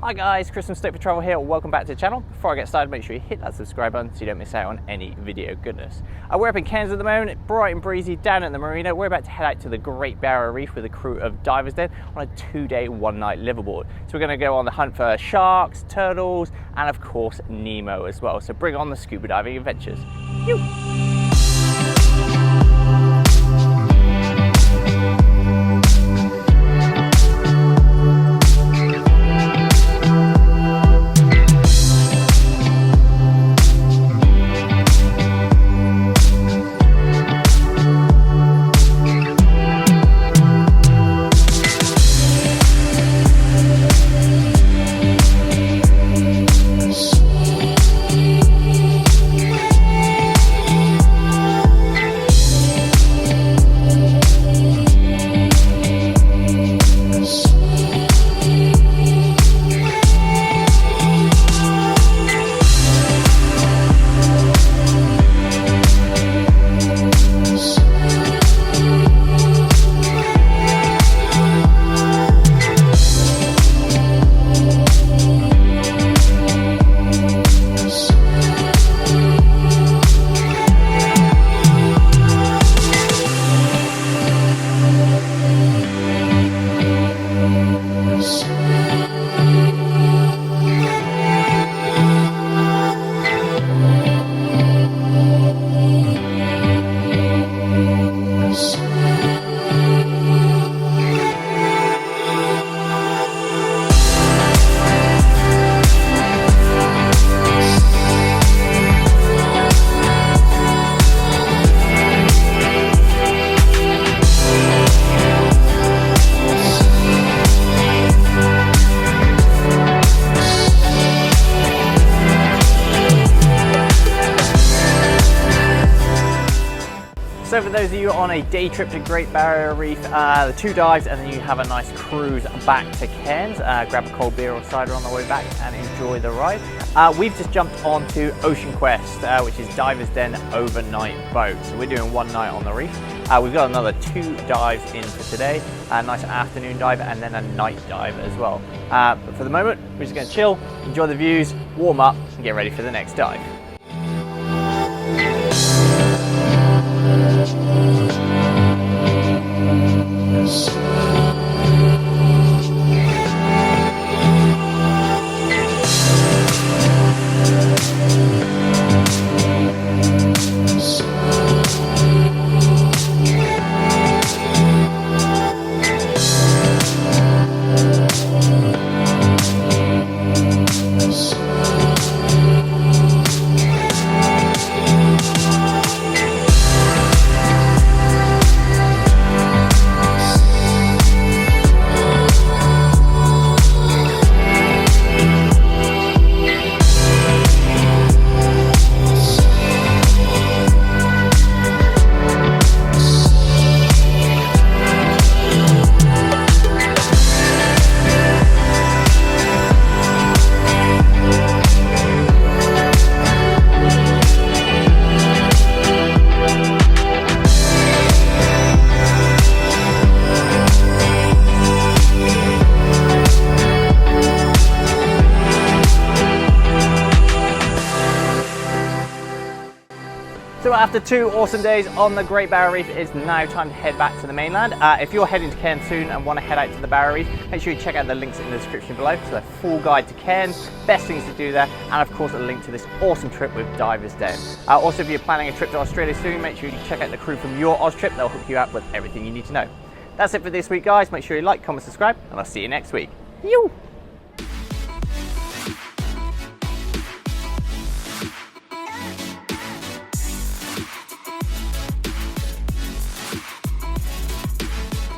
Hi guys, Chris from Stoked for Travel here. Welcome back to the channel. Before I get started, make sure you hit that subscribe button so you don't miss out on any video goodness. We're up in Cairns at the moment, bright and breezy down at the marina. We're about to head out to the Great Barrier Reef with a crew of Divers Den on a 2-day, 1-night liveaboard. So we're going to go on the hunt for sharks, turtles, and of course Nemo as well. So bring on the scuba diving adventures. Phew. So for those of you on a day trip to Great Barrier Reef, the 2 dives and then you have a nice cruise back to Cairns, grab a cold beer or cider on the way back and enjoy the ride. We've just jumped onto Ocean Quest, which is Divers Den overnight boat. So we're doing 1 night on the reef. We've got another 2 dives in for today, a nice afternoon dive and then a night dive as well. But for the moment, we're just going to chill, enjoy the views, warm up and get ready for the next dive. So after 2 awesome days on the Great Barrier Reef, it's now time to head back to the mainland. If you're heading to Cairns soon and want to head out to the Barrier Reef, make sure you check out the links in the description below. So a full guide to Cairns, best things to do there, and of course a link to this awesome trip with Divers Den. Also, if you're planning a trip to Australia soon, make sure you check out the crew from your Oz trip. They'll hook you up with everything you need to know. That's it for this week, guys. Make sure you like, comment, subscribe, and I'll see you next week. Yoo!